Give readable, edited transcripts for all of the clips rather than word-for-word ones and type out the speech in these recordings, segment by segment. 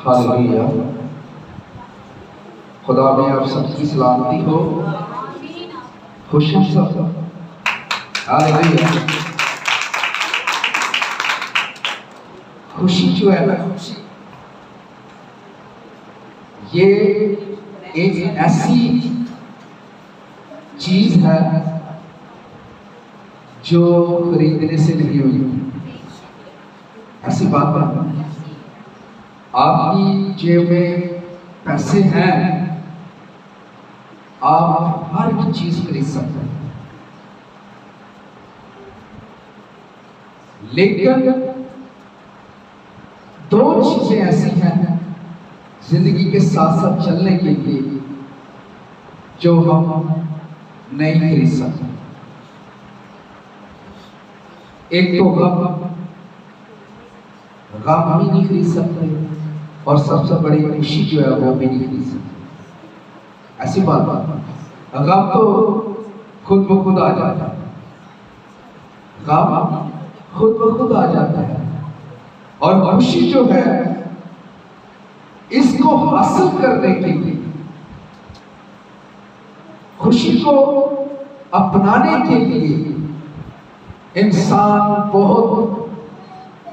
Hallelujah. खुदा में आप सबकी सलामती हो। खुश हैं सब? हालेलुया। खुशी जो है ना, खुशी ये एक ऐसी चीज है जो खरीदने से नहीं हुई। ऐसी बात है, आपकी जेब में पैसे हैं, आप हर एक चीज खरीद सकते हैं, लेकिन दो चीजें ऐसी हैं जिंदगी के साथ साथ चलने के लिए जो हम नहीं खरीद सकते। एक तो गम भी नहीं खरीद सकते, और सबसे बड़ी खुशी जो है वो भी नहीं खरीद सकते। ऐसी बात गम तो खुद ब खुद आ जाता है, गम खुद ब खुद आ जाता है, और खुशी जो है इसको हासिल करने के लिए, खुशी को अपनाने के लिए इंसान बहुत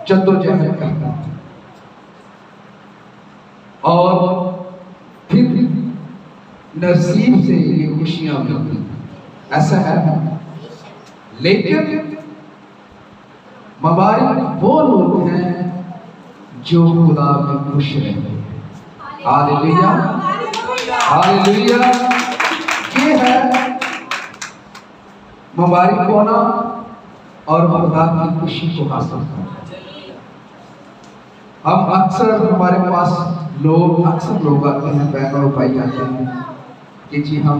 जद्दोजहद करता है, और फिर नसीब से ये खुशियां मिलती हैं। ऐसा है, लेकिन मुबारक वो लोग हैं जो खुदा में खुश रहते हैं। Hallelujah, hallelujah. ये है मुबारक होना और खुदा की खुशी को हासिल करना। हम अक्सर, हमारे पास अक्सर लोग आते हैं, बहन और भाई आते हैं कि जी हम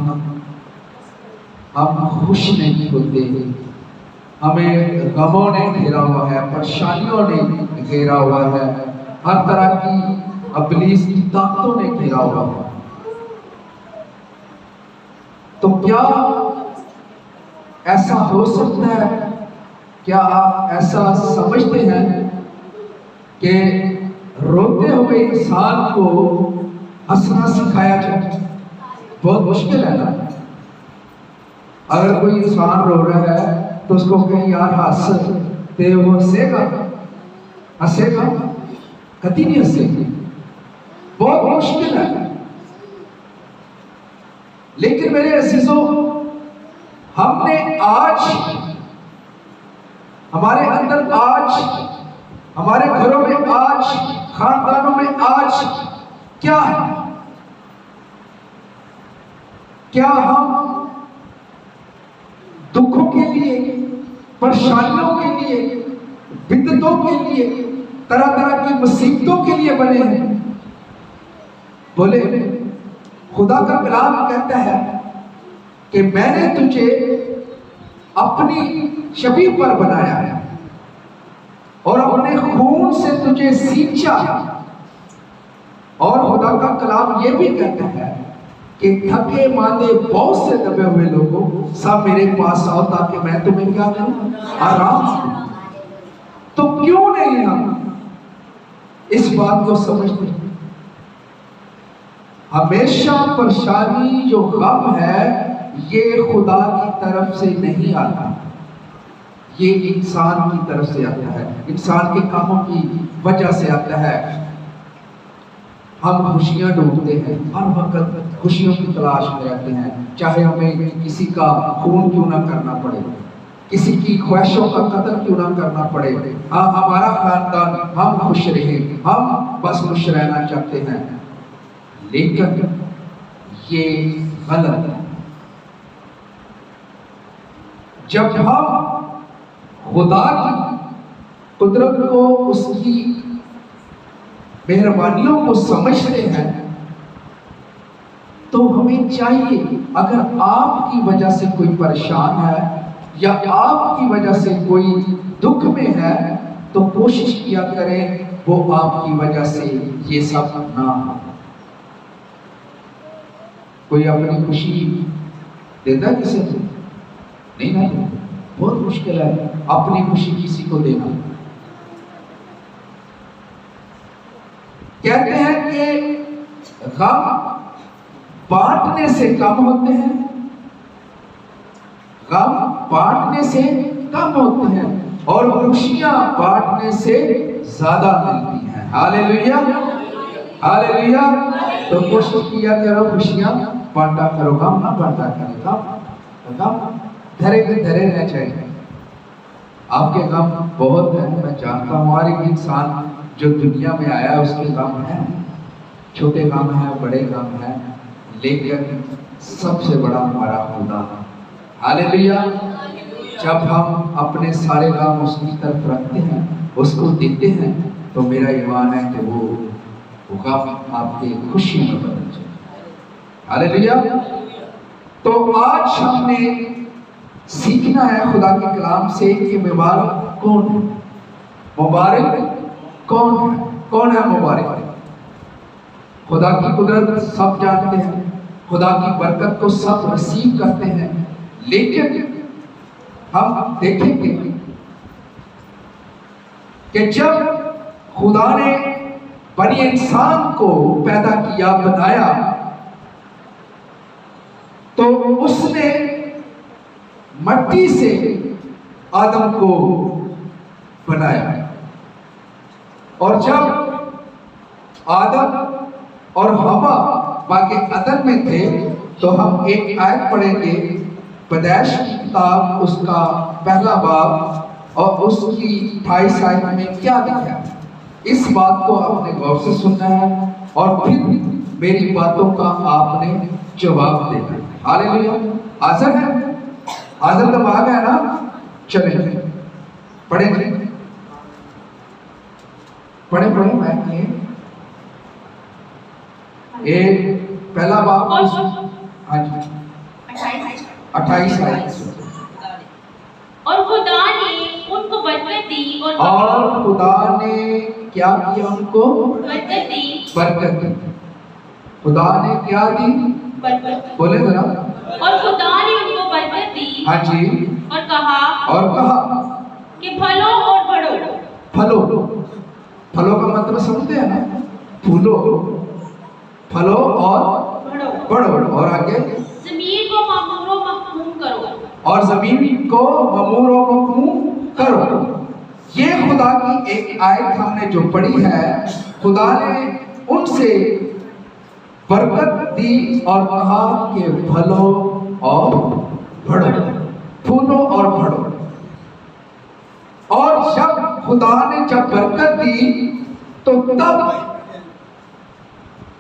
खुश नहीं होते, हमें गमों ने घेरा हुआ है, परेशानियों ने घेरा हुआ है, हर तरह की इब्लीस की ताकतों ने घेरा हुआ है। तो क्या ऐसा हो सकता है, क्या आप ऐसा समझते हैं कि रोते हुए इंसान को हंसना सिखाया जाए? बहुत मुश्किल है ना। अगर कोई इंसान रो रहा है तो उसको कहीं यार हंस, ते वो हंसेगा? हंसेगा? कभी नहीं हंसेगी, बहुत मुश्किल है। लेकिन मेरे अजीजों, हमने आज हमारे अंदर, आज हमारे घरों में, आज खानदानों में आज क्या है? क्या हम दुखों के लिए, परेशानियों के लिए, बिद्दतों के लिए, तरह तरह की मुसीबतों के लिए बने हैं? बोले, खुदा का कलाम कहता है कि मैंने तुझे अपनी छवि पर बनाया है और अपने खून से तुझे सींचा। और खुदा का कलाम ये भी कहता है कि थके मांदे बहुत से दबे हुए लोगों, सब मेरे पास आओ ताकि मैं तुम्हें क्या करूं? आराम दूं। तो क्यों नहीं हम इस बात को समझते? हमेशा परेशानी जो गम है ये खुदा की तरफ से नहीं आता, ये इंसान की तरफ से आता है, इंसान के कामों की वजह से आता है। हम खुशियां ढूंढते हैं, हर वक्त खुशियों की तलाश में रहते हैं, चाहे हमें किसी का खून क्यों ना करना पड़े, किसी की ख्वाहिशों का कत्ल क्यों ना करना पड़े। हमारा खानदान, हम खुश रहे, हम बस खुश रहना चाहते हैं। लेकिन ये गलत है। जब हम खुदा की कुदरत को, उसकी मेहरबानियों को समझते हैं तो हमें चाहिए, अगर आपकी वजह से कोई परेशान है या आपकी वजह से कोई दुख में है तो कोशिश किया करें वो आपकी वजह से ये सब ना हो। कोई अपनी खुशी देता है किसी को? नहीं ना, बहुत मुश्किल है अपनी खुशी किसी को देना। कहते हैं कि गम बांटने से कम होते हैं, गम बांटने से कम होते हैं और खुशियां बांटने से ज्यादा मिलती हैं। Hallelujah, hallelujah. तो कोशिश किया करो, खुशियां बांटा करो, गम ना बांटा करो। गम धरे के धरे रहना चाहिए। आपके गम बहुत है, मैं जानता हूँ। हर एक इंसान जो दुनिया में आया उसके गम है, छोटे गम है, बड़े गम है, लेकिन सबसे बड़ा हमारा खुदा। हालेलुया। जब हम अपने सारे गम उसकी तरफ रखते हैं, उसको देते हैं, तो मेरा ईमान है कि वो गम आपके खुशी में बदल जाए। हालेलुया। तो आज हमने सीखना है खुदा के कलाम से कि मुबारक कौन है, मुबारक कौन है, कौन है मुबारक। खुदा की कुदरत सब जानते हैं, खुदा की बरकत को सब रिसीव करते हैं, लेकिन हम देखेंगे कि जब खुदा ने बनी इंसान को पैदा किया, बनाया, तो उसने मट्टी से आदम को बनाया। और जब आदम और हवा बाकी अदन में थे, तो हम एक आयत पढ़ेंगे, पैदाइश की किताब उसका पहला बाब और उसकी 28 आयत में क्या लिखा है। इस बात को अपने गौर से सुनना है और फिर मेरी बातों का आपने जवाब देना है। हालेलुया। हाजिर है, हाजिर दिमाग है ना? चले पढ़ेंगे, पढ़े पढ़े मैं एक पहला बाब, हाँ जी 28 आयत। और खुदा ने उनको बरकत दी और खुदा ने क्या किया, उनको बरकत दी, बरकत दी। खुदा ने क्या दी, बरकत। बोले जरा। और खुदा ने उनको बरकत दी, हाँ जी, और कहा कि फलो और बढ़ो। फलो, फलो का मतलब समझते हैं ना, फूलो, फलो और बढ़ो। और आगे जमीन को मामूर व मखमूम करो, और जमीन को मामूर व मखमूम करो। ये खुदा की एक आयत हमने जो पढ़ी है, खुदा ने उनसे बरकत दी और कहा कि फलो और बढ़ो, फूलो और बढ़ो। और जब खुदा ने जब बरकत दी, तो तब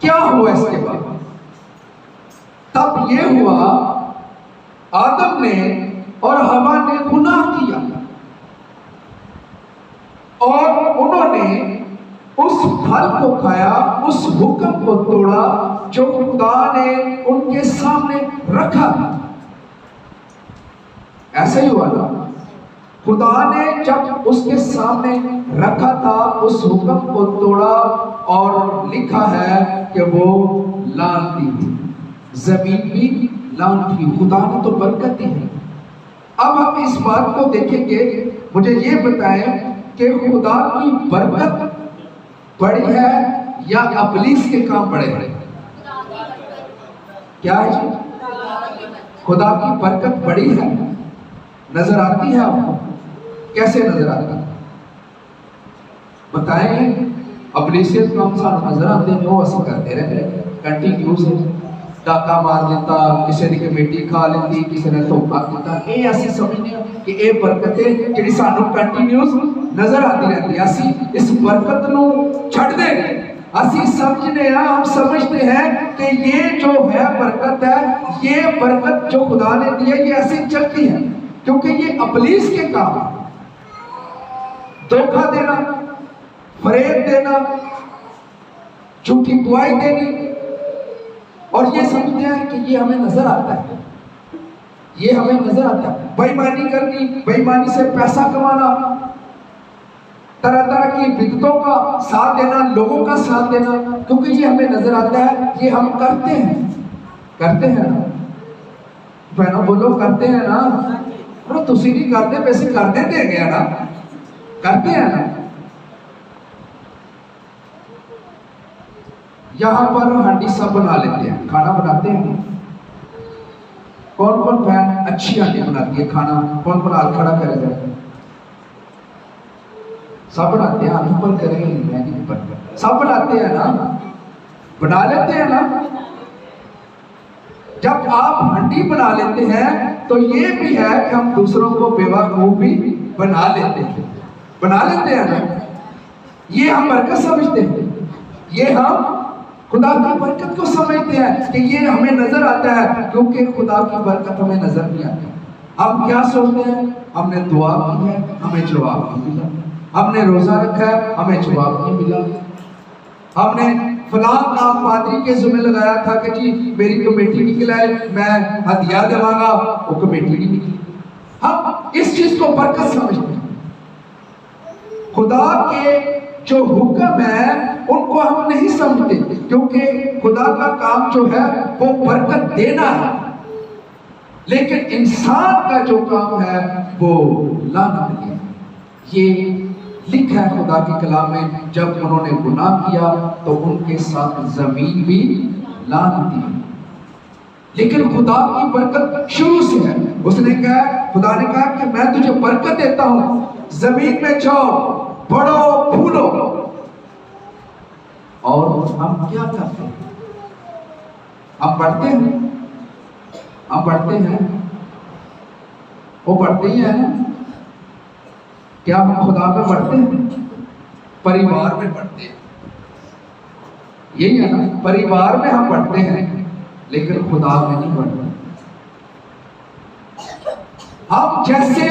क्या हुआ इसके बाद? तब ये हुआ, आदम ने और हवा ने गुनाह किया और उन्होंने उस फल को खाया, उस हुक्म को तोड़ा जो खुदा ने उनके सामने रखा था। ऐसे ही हुआ ना, खुदा ने जब उसके सामने रखा था, उस हुक्म को तोड़ा और लिखा है कि वो लानती थी, जमीन भी लानती। खुदा ने तो बरकत दी है। अब हम इस बात को देखेंगे, मुझे ये बताएं कि खुदा की बरकत बड़ी है या इब्लीस के काम बड़े हैं? क्या है? खुदा की बरकत बड़ी है, नजर आती है आपको? कैसे नजर आती है बताएं? इब्लीसियत काम सानू नजर आते हैं, वो असर करते रहे कंटिन्यूस, डाका मार देता, किसी ने कमेटी खा लेती, किसी ने धोखा किया। ये असि समझने कि ये बरकतें जिहड़ी सानू कंटिन्यूस नजर आती रहती है, असी इस बरकत नू छड़ दे, असी समझने हम समझते हैं कि ये जो है बरकत है, ये बरकत जो खुदा ने दी है, ये ऐसी चलती है क्योंकि ये इब्लीस के काम है। धोखा देना, फरेब देना, झूठी गवाही देनी, और ये समझते हैं कि ये हमें नजर आता है, ये हमें नजर आता है। बेईमानी करनी, बेईमानी से पैसा कमाना, तरह तरह की बिदतों का साथ देना, लोगों का साथ देना, क्योंकि ये हमें नजर आता है, ये हम करते हैं ना। बहनों बोलो, करते हैं ना। बोलो तुसी नहीं करते, वैसे कर देते हैं क्या ना, करते हैं ना। यहाँ पर हांडी सब बना लेते हैं, खाना बनाते हैं। कौन कौन बहन अच्छी हांडी बनाती है खाना? कौन कौन हाथ खड़ा करेगा? सब बनाते हैं, हाथ ऊपर करेंगे, मैं नहीं ऊपर। सब बनाते हैं ना, बना लेते हैं ना। जब आप हांडी बना लेते हैं तो ये भी है कि हम दूसरों को बेवकूफ भी बना लेते हैं, बना लेते हैं ना। ये हम बरकत समझते हैं, ये हम खुदा की बरकत को समझते हैं कि ये हमें नजर आता है, क्योंकि खुदा की बरकत हमें नजर नहीं आती। हम क्या सोचते हैं? हमने दुआ की है, हमें जवाब नहीं मिला। हमने रोजा रखा है, हमें जवाब नहीं मिला। हमने फलां काम पादरी के जिम्मे लगाया था कि जी मेरी कमेटी निकल आए, मैं हदिया देवांगा, वो कमेटी नहीं निकली। हम इस चीज को बरकत समझते हैं। खुदा के जो हुक्म है उनको हम नहीं समझते, क्योंकि खुदा का काम जो है वो बरकत देना है, लेकिन इंसान का जो काम है वो लानत है। ये लिखा है खुदा के कलाम में, जब उन्होंने गुनाह किया तो उनके साथ जमीन भी लानती है। लेकिन खुदा की बरकत शुरू से है। उसने कहा, खुदा ने कहा कि मैं तुझे बरकत देता हूं, जमीन में जाओ, बढ़ो, फूलो। और हम क्या करते हैं? हम पढ़ते हैं, हम पढ़ते हैं, वो पढ़ते ही है ना। क्या हम खुदा में पढ़ते हैं? परिवार में पढ़ते हैं, यही है ना। परिवार में हम पढ़ते हैं लेकिन खुदा में नहीं पढ़ते। हम जैसे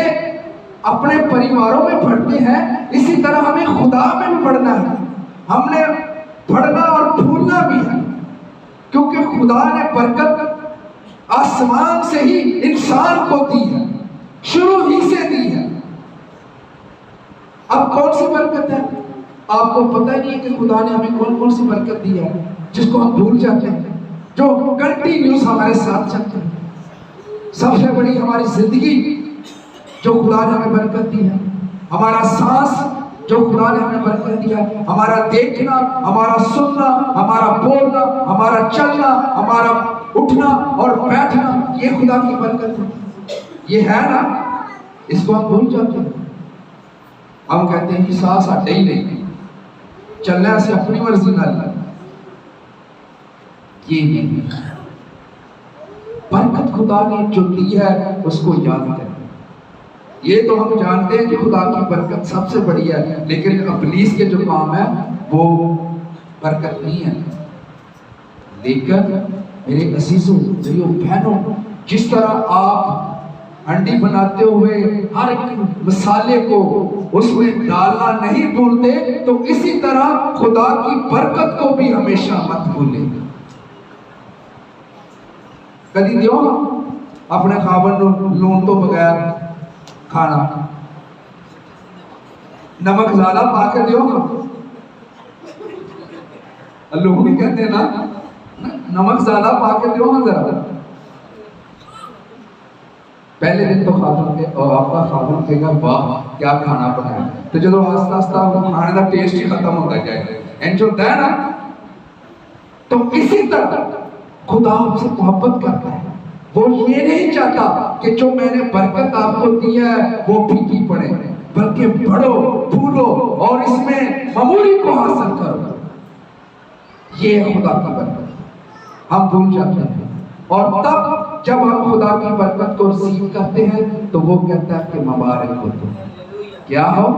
अपने परिवारों में पढ़ते हैं, इसी तरह हमें खुदा में भी पढ़ना है। हमने पढ़ना और फूलना भी है, क्योंकि खुदा ने बरकत आसमान से ही इंसान को दी है, शुरू ही से दी है। अब कौन सी बरकत है? आपको पता नहीं है कि खुदा ने हमें कौन कौन सी बरकत दी है, जिसको हम भूल जाते हैं, जो कंटिन्यूस हमारे साथ चलते हैं। सबसे बड़ी हमारी जिंदगी जो खुदा ने हमें बरकत दी है, हमारा सांस जो खुदा ने हमें बरकत दिया, हमारा देखना, हमारा सुनना, हमारा बोलना, हमारा चलना, हमारा उठना और बैठना, ये खुदा की बरकत है। ये है ना, इसको हम भूल जाते हैं। हम कहते हैं कि सांस हटे ही नहीं, चलने से अपनी मर्जी ना ले। ये नहीं, बरकत खुदा ने जो दी है उसको याद करें। ये तो हम जानते हैं कि खुदा की बरकत सबसे बड़ी है, लेकिन इब्लीस के जो काम है वो बरकत नहीं है। लेकिन मेरे अजीजों, मेरी बहनों, जिस तरह आप अंडी बनाते हुए हर एक मसाले को उसमें डालना नहीं भूलते, तो इसी तरह खुदा की बरकत को भी हमेशा मत भूलें। कदी दियो अपने खावन लून तो बगैर खाना, नमक ज्यादा पाके दियो। लोग नहीं कहते ना, नमक ज्यादा पाके दियो ना जरा। पहले दिन तो खातून के और आपका खातून कहेगा वाह क्या खाना बनाया, तो जो आस्ता आस्ता खाने का टेस्ट ही खत्म होता जाए, एंजॉय होता है ना। तो इसी तरह खुदा आपसे मोहब्बत करता है। वो ये नहीं चाहता कि जो मैंने बरकत आपको दी है वो फीकी पड़े, बल्कि बढ़ो, फूलो और इसमें ममूरी को हासिल करो। ये है खुदा की बरकत। हम भूल जाते हैं, और तब जब हम खुदा की बरकत को रिसीव करते हैं तो वो कहता है कि मुबारक हो तुम। क्या हो?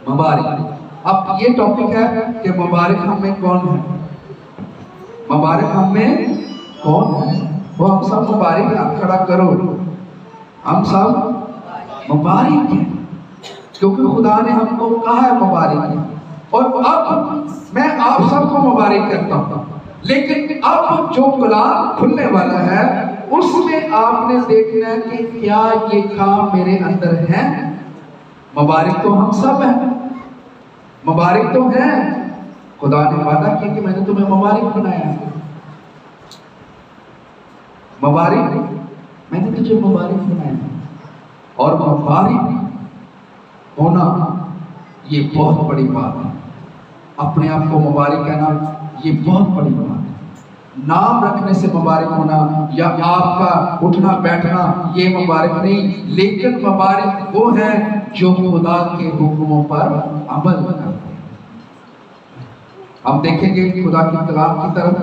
मुबारक। अब ये टॉपिक है कि मुबारक हम में कौन है? मुबारक हम में कौन है? वो हम सब मुबारक हाथ खड़ा करो, हम सब मुबारक हैं, क्योंकि खुदा ने हमको कहा है मुबारक है। और अब मैं आप सबको मुबारक करता हूँ, लेकिन अब जो कलाम खुलने वाला है उसमें आपने देखना है कि क्या ये काम मेरे अंदर है। मुबारक तो हम सब हैं, मुबारक तो हैं। खुदा ने वादा किया कि मैंने तुम्हें मुबारक बनाया है। मुबारक, मैंने तुझे मुबारक बनाया है। और मुबारक होना ये बहुत बड़ी बात है। अपने आप को मुबारक कहना ये बहुत बड़ी बात है। नाम रखने से मुबारक होना या आपका उठना बैठना ये मुबारक नहीं, लेकिन मुबारक वो है जो खुदा के हुक्मों पर अमल करते हैं। हम देखेंगे खुदा की कलाम की तरफ,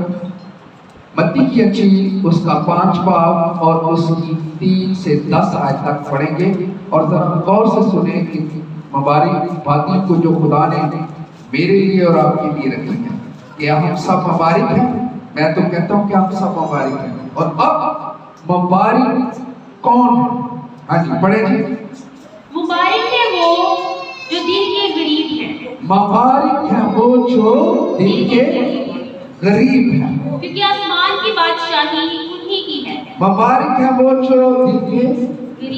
मत्ती की अंजील उसका 5 बाब और उसकी 3 से 10 आयत तक पढ़ेंगे और जरा गौर से सुने कि मुबारक बातें को जो खुदा ने मेरे लिए और आपके लिए रखी है। क्या हम सब मुबारक हैं? मैं तो कहता हूं कि हम सब मुबारक हैं। और अब मुबारक कौन है? हाँ जी पढ़े जी। मुबारक है वो जो दिल के गरीब है। मुबारक है वो जो दिल के गरीब है, क्योंकि आसमान की बादशाही उन्हीं की है। मुबारक है वो जो दिल के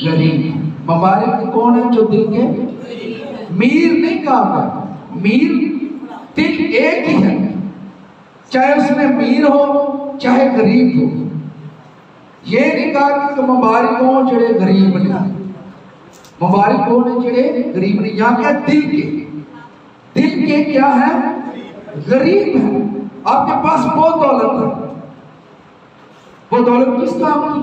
गरीब है। मुबारक कौन है जो दिल के मीर नहीं कहा, मीर दिल एक ही है, चाहे उसमें मीर हो चाहे गरीब हो। ये नहीं कहा कि मुबारक हो जड़े गरीब ने, मुबारक हो ने जड़े गरीब ने। यहाँ क्या दिल के क्या है? गरीब है। आपके पास बहुत दौलत है, वो दौलत किस काम की?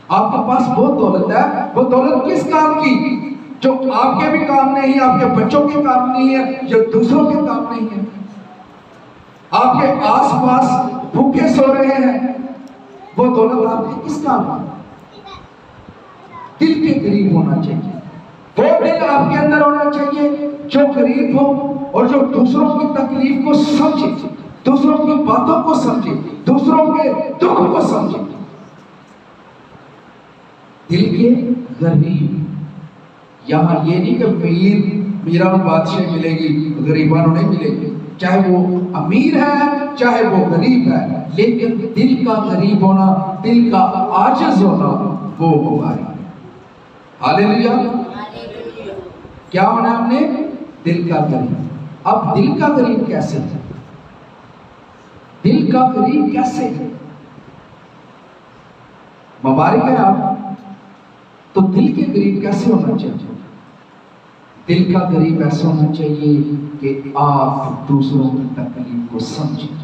आपके पास बहुत दौलत है, वो दौलत किस काम की? जो आपके भी काम नहीं है, आपके बच्चों के काम नहीं है, जो दूसरों के काम नहीं है। आपके आसपास भूखे सो रहे हैं, वो दौलत आपके किस काम की? दिल के गरीब होना चाहिए। वो दिल आपके अंदर होना चाहिए जो गरीब हो और जो दूसरों की तकलीफ को समझे, दूसरों की बातों को समझे, दूसरों के दुख को समझे। दिल के गरीब। यहाँ ये नहीं कि मीरा बादशाह मिलेगी, गरीबानों नहीं मिलेगी। चाहे वो अमीर है चाहे वो गरीब है, लेकिन दिल का गरीब होना, दिल का आजिज होना, वो मुबारक है। हालेलुया। क्या होना हमने? दिल का गरीब। अब दिल का गरीब कैसे है? दिल का गरीब कैसे है? मुबारक है आप, तो दिल के गरीब कैसे होना चाहिए? दिल का गरीब ऐसा होना चाहिए कि आप दूसरों की तकलीफ को समझें।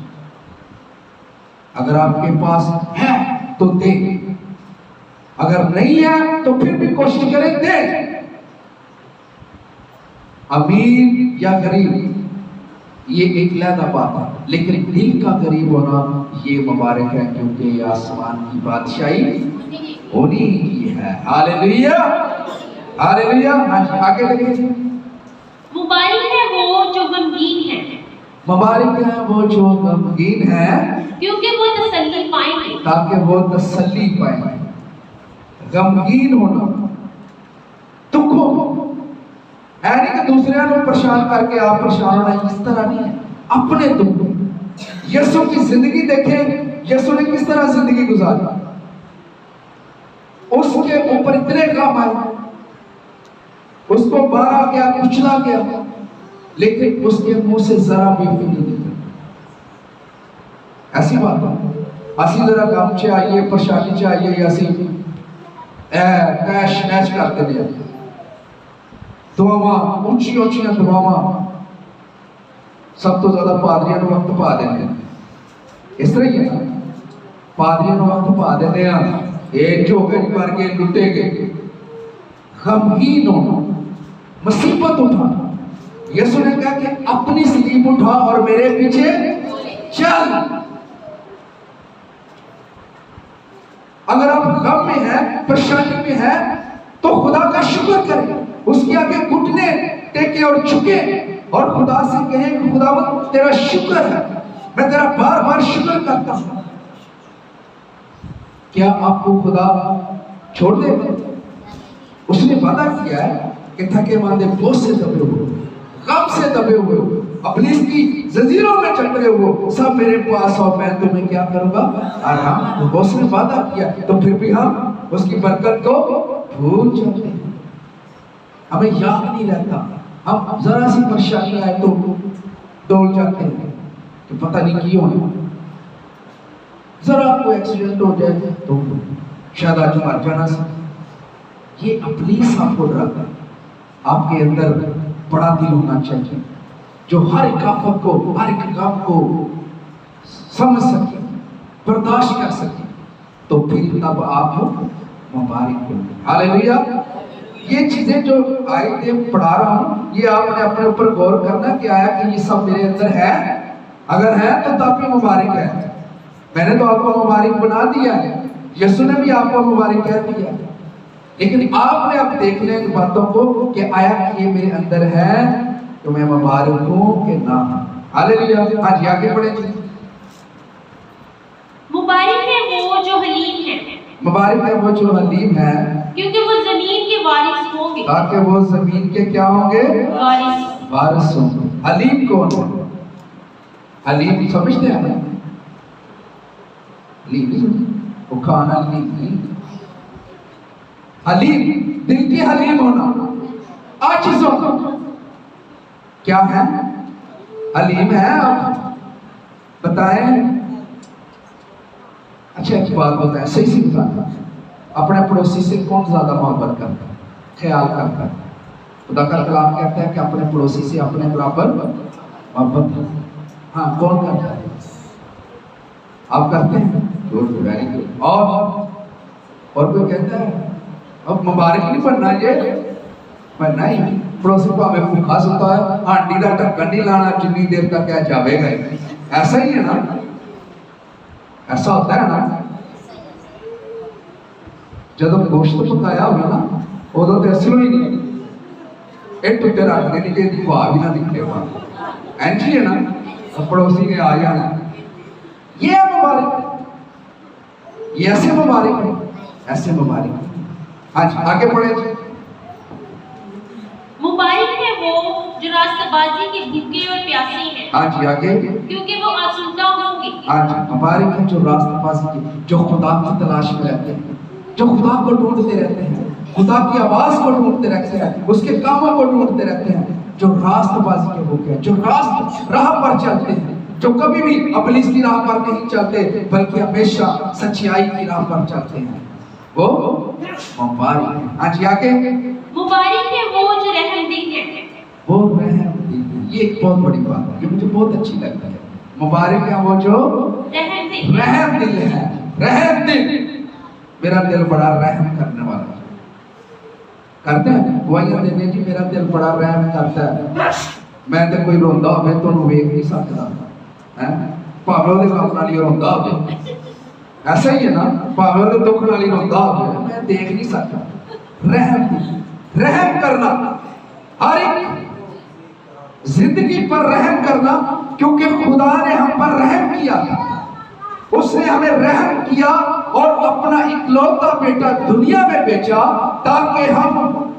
अगर आपके पास है तो दे, अगर नहीं है तो फिर भी कोशिश करें दे। अमीर या गरीब ये एक अलग बात है, लेकिन दिल का गरीब होना ये मुबारक है, क्योंकि आसमान की बादशाही होनी ही है। Hallelujah, hallelujah. आगे लगे। मुबारक है वो जो गमगीन है। मुबारक है वो जो गमगीन है, क्योंकि वो तसल्ली पाएंगे। ताकि वो तसल्ली पाएंगे। गमगीन होना, दुखों है नहीं कि दूसरे को परेशान करके आप परेशान होना, इस तरह नहीं है। अपने दुख। यीशु की जिंदगी देखें, यीशु ने किस तरह जिंदगी गुजारी। उसके ऊपर इतने काम आए, उसको मारा गया, कुचला गया, लेकिन उसके मुंह से जरा भी नहीं निकला। ऐसी बात है। असी जरा काम च आइए, परेशानी च आइए, असी कैश मैच करते हैं, दुआवां ऊंची ऊंचियां दुआवां सब तो ज्यादा पादरियां को वक्त पा देंगे। इस तरह ही है ना, पादरियां को वक्त पा देते हैं, झोंके मर गए, लुटे गए। गमगीन होना, मुसीबत उठाना। यीशु ने कहा कि अपनी सलीब उठा और मेरे पीछे चल। अगर आप गम में है, परेशानी में है, तो खुदा का शुक्र करें, उसके आगे घुटने टेके और झुके और खुदा से कहें कि खुदावंद तेरा शुक्र है, मैं तेरा बार बार शुक्र करता हूं। क्या आपको खुदा छोड़ देगा? उसने वादा किया है कि थके मांदे बोझ से दबे हुए, गम से दबे हुए, अपनी की जंजीरों में चक्रे हुए, सब मेरे पास आओ, मैं तुम्हें क्या करूंगा? आराम। उसने वादा किया, तो फिर भी हम उसकी बरकत को भूल जाते हैं, हमें याद नहीं रहता। हम जरा सी परेशानी आए तो डोल जाते हैं कि पता नहीं क्यों होना। जरा कोई एक्सीडेंट हो जाए तो शायद आज मर जाना सा। ये अपनी आपको डराता है। आपके अंदर बड़ा दिल होना चाहिए जो हर एक आफत को, हर एक काम को समझ सके, बर्दाश्त कर सके, तो फिर तब आप मुबारक होंगे। हालेलुया। ये चीजें जो आयतें पढ़ा रहा हूं, ये आपने अपने ऊपर गौर करना कि आया कि ये सब मेरे अंदर है। अगर है तो तब भी मुबारक है। मैंने तो आपको मुबारक बना दिया है, यीशु ने भी आपको मुबारक कह दिया, लेकिन आपने अब देखना इन बातों को कि आया कि ये मेरे अंदर है तो मैं मुबारक हूं कि ना। हालेलुया। आज आगे बढ़े। मुबारक है वो जो हलीम है, मुबारक है वो जो हलीम है, क्योंकि वो जमीन के वारिस होंगे। ताकि वो जमीन के क्या होंगे? वारिस होंगे। हलीम कौन है? हलीम समझते हैं ना? वो खाना नहीं, हलीम दिल की हलीम होना, आजिज़ होना। क्या है? हलीम है। आप बताएं। अच्छा एक बात बताएं, सही से बताना, अपने पड़ोसी से कौन ज्यादा मोहब्बत करता है, ख्याल करता है? खुदा का कलाम कहता है कि अपने पड़ोसी से अपने बराबर मोहब्बत। हाँ, कौन करता है? आप करते हैं? Very good. और कोई कहता है अब मुबारक नहीं पढ़ना, ये पढ़ना ही पड़ोसी को हमें भूखा सुता है, हांडी का ढक्कन नहीं लाना जितनी देर तक क्या जावेगा। ऐसा ही है ना? ऐसा होता है ना? जब गोश्त पकाया होगा ना, उदों तो असलो ही नहीं एक टुटे रख देनी चाहिए, भाव भी ना दिखेगा। एंट्री है ना, पड़ोसी ने आ जाना। ये है मुबारक, ये ऐसे मुबारक है, ऐसे मुबारक। आज आगे बढ़े। मुबारक है वो जो रास्ताबाजी के भूखे और प्यासे हैं। आज आगे, क्योंकि वो आसूदा होंगे। आज मुबारक है जो रास्ताबाजी के, जो खुदा की तलाश में रहते हैं, जो खुदा को ढूंढते रहते हैं, खुदा की आवाज को ढूंढते रहते हैं, उसके कामों को ढूंढते रहते हैं, जो रास्ताबाजी के भूखे हैं, जो राह पर चलते हैं, जो कभी भी इब्लीस की राह पर नहीं चलते बल्कि हमेशा सच्चाई की राह पर चलते हैं, वो मुबारक है। आज आगे, मुबारक है वो जो रहमदिल है। वो रहमदिल, ये एक बहुत बड़ी बात है, ये मुझे बहुत अच्छी लगती है। मुबारक है वो जो रहमदिल है। रहमदिल, मेरा दिल बड़ा रहम करने वाला है। करते हैं गवाहियां देने की, मेरा दिल बड़ा रहम करता है। मैं तो कोई रोंदा होवे तो वेख नहीं सकता है, भावे ਉਹਦੇ ਕੰਮ ਨਾਲ ਹੀ रोंदा होवे, ऐसा ही है ना? भावे ਉਹਦੇ दुख ਨਾਲ ही रोंदा होवे, मैं देख नहीं सकता। रहम करना, हर एक जिंदगी पर रहम करना, क्योंकि खुदा ने हम पर रहम किया था। उसने हमें रहम किया और अपना इकलौता बेटा दुनिया में भेजा ताकि हम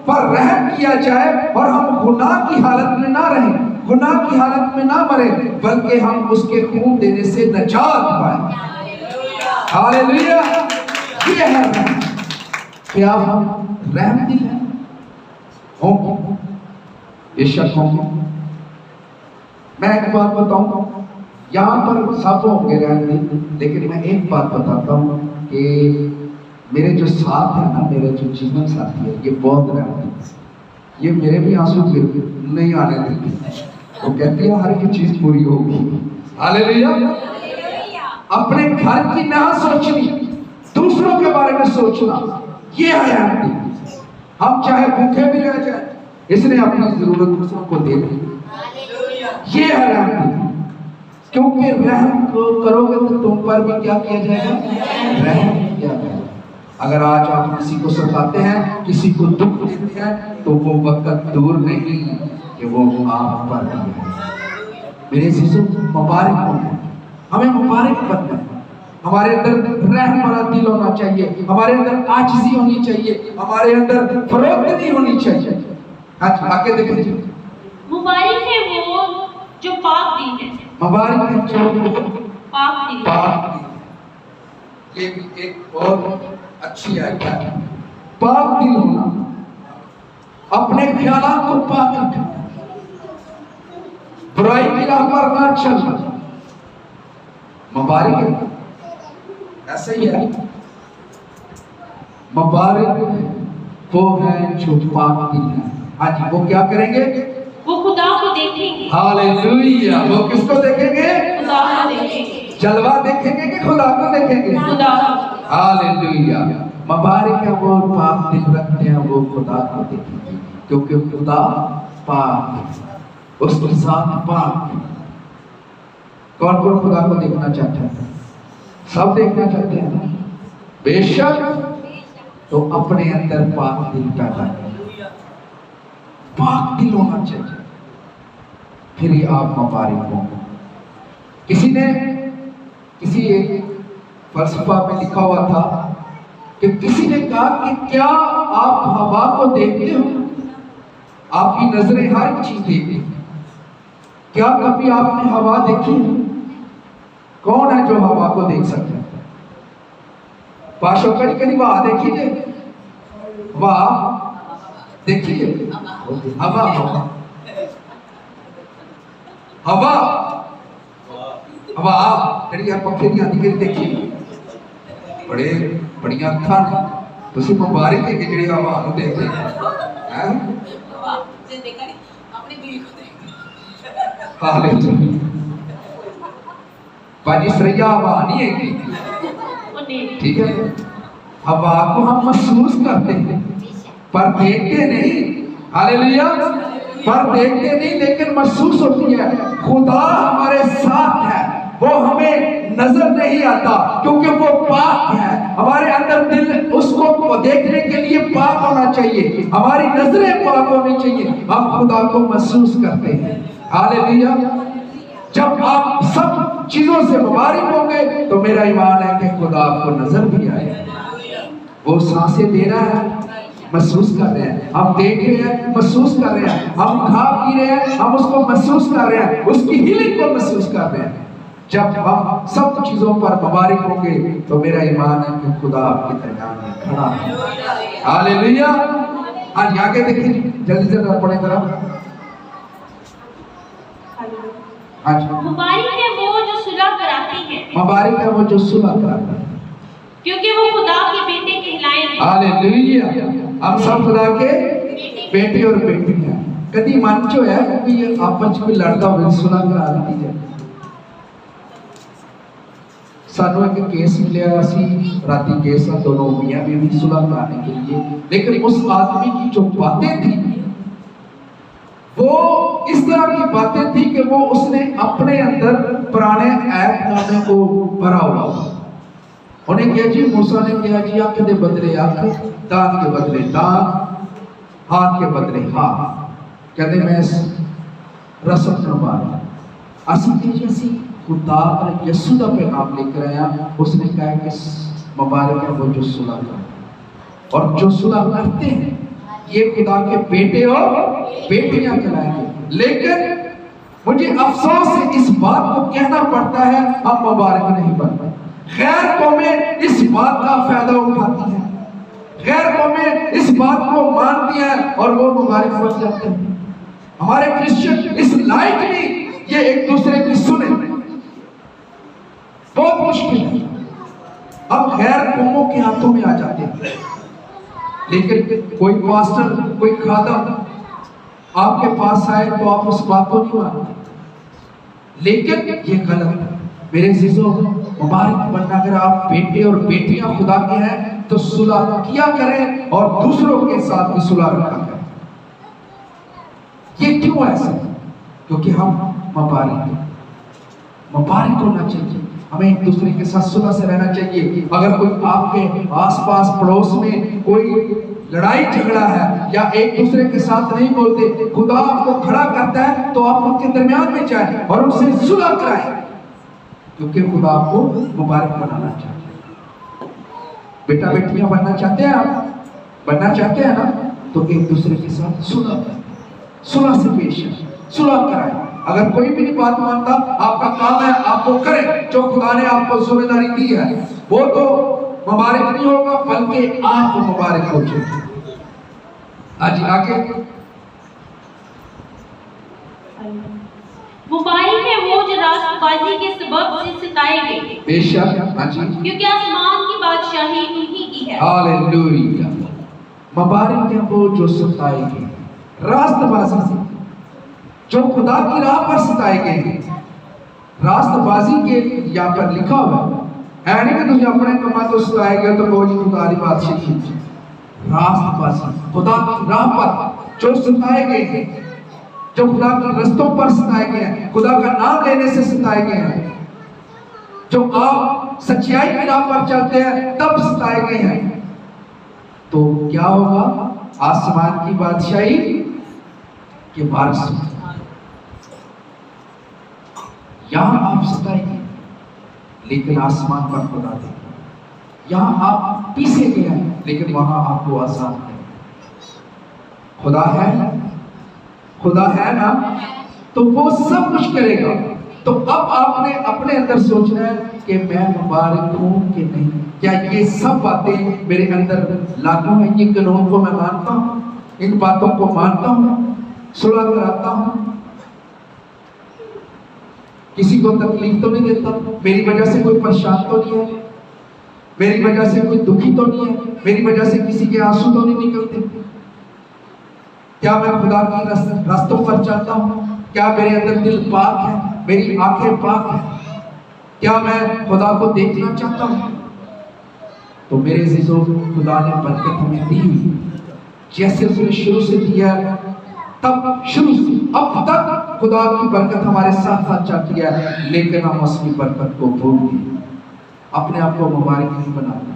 पर रहम किया जाए और हम गुनाह की हालत में ना रहें, गुनाह की हालत में ना मरे, बल्कि हम उसके खून देने से निजात पाए। हालेलुया। ये है रहम। क्या हम रहमदिल हैं? होंगे, बेशक होंगे। मैं एक बात बताऊं, यहाँ पर सब होंगे रहमदिल, लेकिन मैं एक बात बताता हूँ कि मेरे जो साथ है ना, मेरे जो जीवन साथी है, ये बहुत रहमदिल, ये मेरे भी आंसू नहीं आने देती। वो कहती है हर की चीज पूरी होगी। हालेलुया। अपने घर की ना सोचनी, दूसरों के बारे में सोचना, ये है रहमदिल। हम चाहे भूखे भी रह जाए, इसने अपनी जरूरत दूसरों को दे दी, ये है रहमदिल। क्योंकि रहम को करोगे तो तुम पर भी क्या किया जाएगा? रहम किया जाएगा। अगर आज आप किसी को सताते हैं, किसी को दुख देते हैं, तो वो वक्त दूर नहीं कि वो आप पर भी है। मेरे जीसू मुबारक हो, हमें मुबारक बनना है। हमारे अंदर रहम वाला दिल होना चाहिए, हमारे अंदर आजिज़ी होनी चाहिए, हमारे अंदर फरोख्त नहीं होनी चाहिए। आज आगे देखिए, मुबारक है वो जो पाक दिल है। मुबारक है जो पाक दिल। पाक दिल, एक बहुत अच्छी आयत है। पाक दिल होना, अपने ख्यालात को पाक रखना, बुराई की राह पर ना चलना। मुबारक है, ऐसे ही है। मुबारक वो है जो पाक दिल है। आज वो क्या करेंगे? वो खुदा को देखेंगे। हालेलुया। वो किसको देखेंगे? खुदा को देखेंगे। जलवा देखेंगे कि खुदा को देखेंगे? खुदा। हालेलुया। मुबारक है वो पाक दिल रखते हैं, वो खुदा को देखेंगे, क्योंकि खुदा पाक है, उसकी जात पाक है। कौन कौन खुदा को देखना चाहता है? सब देखना चाहते हैं ना? बेशक। तो अपने अंदर पाक दिल पैदा करें, पाक दिल होना चाहिए, फिर ही आप मुबारक होंगे। किसी एक फलसफा में लिखा हुआ था कि किसी ने कहा कि क्या आप हवा को देखते हो? आपकी नजरें हर एक चीज देखती हैं, क्या कभी आपने हवा देखी है? कौन है जो हवा को देख सकता है? पाशो कड़ी कड़ी वाह देखिए, वाह देखिए, हवा हवा हवा हवा कड़ी यार पक्के दी आती कड़ी देखिए, बड़े बड़िया अखा तुसी मुबारक है कि ਜਿਹੜੀ हवा ਨੂੰ ਦੇਖਦੇ हैं। जे देखा नहीं अपने बीवी को देखते। हालेलुया। बाजी श्रेया हवा नहीं है उन्हें ठीक है, हवा को हम महसूस करते हैं पर देखते नहीं। हालेलुया। पर देखते नहीं लेकिन महसूस होती है। खुदा हमारे साथ है, वो हमें नजर नहीं आता क्योंकि वो पाक है। हमारे अंदर दिल उसको देखने के लिए पाक होना चाहिए, हमारी नजरें पाक होनी चाहिए, हम खुदा को महसूस करते हैं। हालेलुया। जब आप सब चीजों से मुबारक होंगे तो मेरा ईमान है कि खुदा आपको नजर भी आएगा। वो सांसें दे रहा है, महसूस कर रहे हैं, हम देख रहे हैं, महसूस कर रहे हैं, हम खा पी रहे हैं, हम उसको महसूस कर रहे हैं, उसकी हीलिंग को महसूस कर रहे हैं। जब हम सब चीजों पर मुबारक होंगे तो मेरा ईमान है कि खुदा आपके दरमियान में खड़ा है। हालेलुया। आज आगे देखिए, जल्दी जल्दी पढ़े तरफ। आज मुबारक है वो जो सुलह कराती है, मुबारक है वो जो सुलह कराता है, क्योंकि वो खुदा के बेटे कहलाएंगे। हालेलुया। हम सब खुदा के बेटे और बेटियां। कभी मन चो है कि ये आपस में लड़ता हुआ सुलह करा दी जाए। सानू एक केस मिले, असी राती केस दोनों मियां बीवी सुलह कराने के लिए, लेकिन उस आदमी की जो बातें थी वो इस तरह की बातें थी कि वो उसने अपने अंदर पुराने ऐतनामे को भरा हुआ। उन्हें किया जी, मूसा ने किया जी, आंख के बदले आंख, दांत के बदले दांत, हाथ के बदले हाथ। कहते मैं इस रस्म नभाया असी खुदा का यसू का पैगाम लेकर आया। उसने कहा कि मुबारक है वो जो सुलह करते, और जो सुलह करते हैं ये खुदा के बेटे और बेटियां कहलाएंगे। लेकिन मुझे अफसोस है इस बात को कहना पड़ता है, हम मुबारक नहीं बन पाए। गैर कौमें इस बात का फायदा उठाती हैं, गैर कौमें इस बात को मानती हैं और वो मुबारक बन जाते हैं। हमारे क्रिश्चियन इस लायक नहीं ये एक दूसरे की सुने, बहुत मुश्किल है। अब गैर कौमों के हाथों में आ जाते हैं। लेकिन कोई पास्टर, कोई खादम आपके पास आए तो आप उस बात को नहीं मानते, लेकिन ये गलत है। मेरे अजीजों, मुबारक बनना, अगर आप बेटे और बेटियां खुदा के हैं तो सुलह किया करें और दूसरों के साथ भी सुलह रखा करें। ये क्यों ऐसा? क्योंकि हम मुबारक होना चाहिए, हमें एक दूसरे के साथ सुलह से रहना चाहिए। अगर कोई आपके आसपास पड़ोस में कोई लड़ाई झगड़ा है या एक दूसरे के साथ नहीं बोलते, खुदा आपको खड़ा करता है तो आप उनके दरमियान में जाएं और उनसे सुलह कराएं, क्योंकि खुदा आपको मुबारक बनाना चाहते हैं। बेटा बेटियां बनना चाहते हैं आप, बनना चाहते हैं ना, तो एक दूसरे के साथ सुलह से पेश है, सुलह कराएं। अगर कोई भी नहीं बात मानता, आपका काम है आपको करें जो खुदा ने आपको जिम्मेदारी दी है। वो तो मुबारक नहीं होगा बल्कि आपको मुबारक हो जाए। आज आगे मुबारक है वो जो रास्तबाजी के सबब से सिताए गए, बेशक हाँ जी, क्योंकि आसमान की बादशाही उन्हीं की है। हालेलुया। मुबारक है वो जो सिताए गए रास्तबाजी से। जो खुदा की राह पर सताए गए हैं। रास्तबाजी के यहाँ पर लिखा हुआ है नहीं कि तुझे अपने कमा तो सताए गए तो कोई तुम्हारी बादशाह की। रास्तबाजी खुदा की राह पर जो सताए गए हैं, जो खुदा के रस्तों पर सताए गए हैं, खुदा का नाम लेने से सताए गए हैं, जो आप सच्चाई की राह पर चलते हैं तब सताए गए हैं, तो क्या होगा? आसमान की बादशाही के वारिस। यहां आप सताएंगे लेकिन आसमान पर खुदा देगा। यहां आप पीसे गए हैं लेकिन वहां आपको आसान है। खुदा है ना, तो वो सब कुछ करेगा। तो अब आपने अपने अंदर सोचना है कि मैं मुबारक हूं कि नहीं। क्या ये सब बातें मेरे अंदर लागू है? ये कानून को मैं मानता हूं, इन बातों को मानता हूं, सुलह कराता हूं, किसी को तकलीफ तो नहीं देता, मेरी वजह से कोई परेशान तो नहीं है, मेरी वजह से कोई दुखी तो नहीं है, मेरी वजह से किसी के आंसू तो नहीं निकलते। क्या मैं खुदा की रास्तों पर चलता हूं? क्या मेरे अंदर दिल पाक है, मेरी आंखें पाक है? क्या मैं खुदा को देखना चाहता हूं? तो मेरे अजीजों, खुदा ने बरकत हमें दी, जैसे उसने शुरू से दिया, तब शुरू से अब तक खुदा की बरकत हमारे साथ साथ चलती है, लेकिन हम उसकी बरकत को भूल गए, अपने आप को मुबारक नहीं बनाते।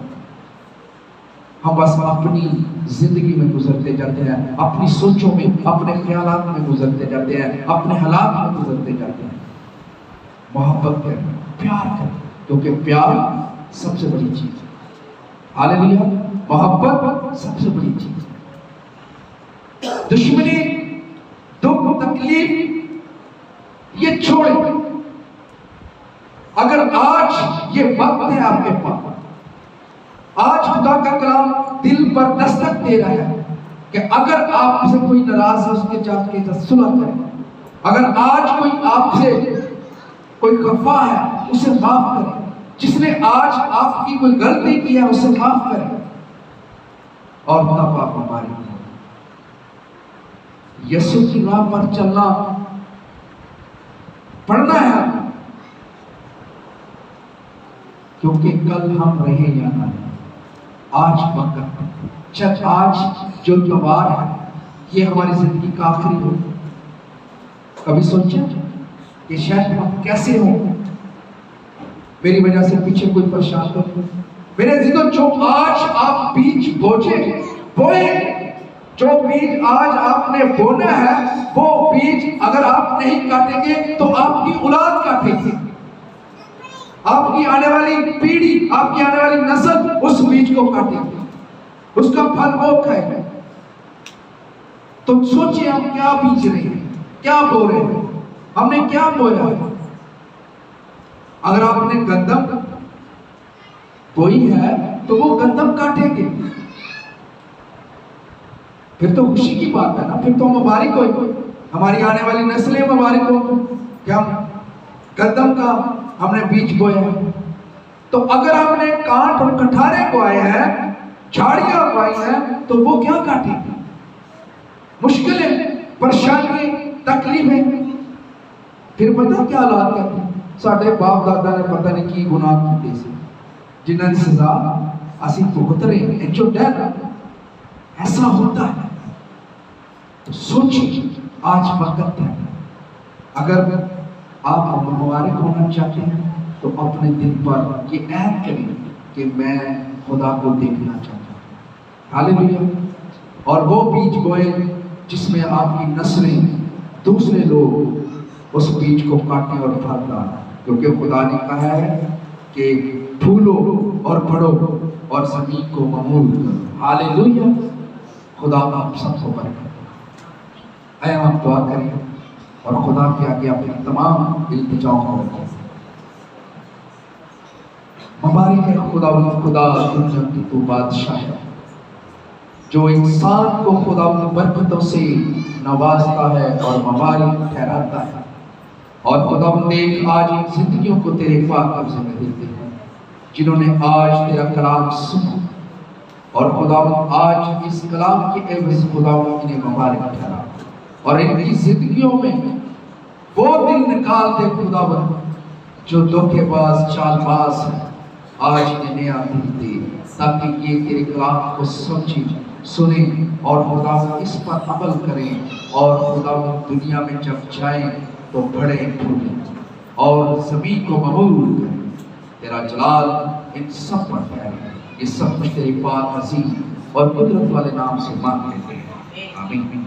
हम बस अपनी जिंदगी में गुजरते जाते हैं, अपनी सोचों में, अपने ख्यालात में गुजरते जाते हैं, अपने हालात में गुजरते जाते हैं। मोहब्बत करें, प्यार करें, क्योंकि प्यार सबसे बड़ी चीज है। हालेलुया, मोहब्बत सबसे बड़ी चीज है। दुश्मनी, दुख, तकलीफ ये छोड़े। अगर आज ये वक्त है आपके पास, आज खुदा का कलाम दिल पर दस्तक दे रहा है कि अगर आपसे कोई नाराज है उसके जाके सुलह करें। अगर आज कोई आपसे कोई खफा है उसे माफ करें। जिसने आज आपकी कोई गलती की है उसे माफ करें और तब आप हमारे यीशु की राह पर चलना पड़ना है, क्योंकि कल हम रहे या ना रहे। आज वक्त जब आज जो त्योहार है ये हमारी जिंदगी का आखिरी हो। कभी सोचे कि शायद हम कैसे हो, मेरी वजह से पीछे कोई परेशान तो नहीं। मेरे जिंदगी जो आज आप बीज बोए, जो बीज आज आपने बोना है वो बीज अगर आप नहीं काटेंगे तो आपकी औलाद काटेगी, आपकी आने वाली पीढ़ी, आपकी आने वाली नस्ल उस बीज को काटेगी, उसका फल वो खाएगा। तो सोचिए हम क्या बीज रहे हैं, क्या बो रहे हैं, हमने क्या बोया है। अगर आपने गंदम बोई है तो वो गंदम काटेंगे, फिर तो खुशी की बात है ना, फिर तो मुबारक हो, हमारी आने वाली नस्लें मुबारक हो कि हम गंदम का हमने बीज बोया है। तो अगर हमने कांट और कठारे बोए हैं, झाड़ियां बोई हैं, तो वो क्या काटेंगे? मुश्किलें, परेशानी, तकलीफें। फिर पता क्या हालात करते हैं? साढ़े बाप दादा ने पता नहीं की गुनाह किए थे, जिन्होंने सजा असी भुगत रहे हैं, जो डर ऐसा होता है। तो सोचिए आज वक्त है, अगर आप मुबारक होना चाहते हैं तो अपने दिल पर ये ऐड करें कि मैं खुदा को देखना चाहता हूँ। हालेलुया। और वो बीज बोए जिसमें आपकी नस्लें, दूसरे लोग उस बीज को काटें और फल डालें, क्योंकि खुदा ने कहा है कि फूलो और बढ़ो और जमीन को ममूल करो। हालेलुया। खुदा आप सबको बरकत दे। आए हम दुआ करें और खुदा के आगे अपनी तमाम इल्तिजाओं को रखें। मुबारक है खुदा दुनिया की तू बादशाह है, जो इंसान को खुदा बरकतों से नवाजता है और मुबारक ठहराता है। और खुदा देख आज इन जिंदगियों को तेरे पाक कब्जे में देते हैं जिन्होंने आज तेरा कलाम सुना, और खुदा आज इस कलाम के एवज खुदा इन्हें मुबारक ठहरा और इनकी जिंदगियों में वो दिन निकाल दे खुदावन जो धोखेबाज चालबाज है, आज इन्हें नया दिन दे ताकि ये तेरे कलाम को समझे, सुने और खुदावन इस पर अमल करें और खुदावन दुनिया में जब जाएं तो बड़े फूलें और जमीन को ममूल करें। तेरा जलाल इन सब पर फैले। ये सब कुछ तेरी पाक हसीन और कुदरत वाले नाम से मांग लेते हैं। आमीन।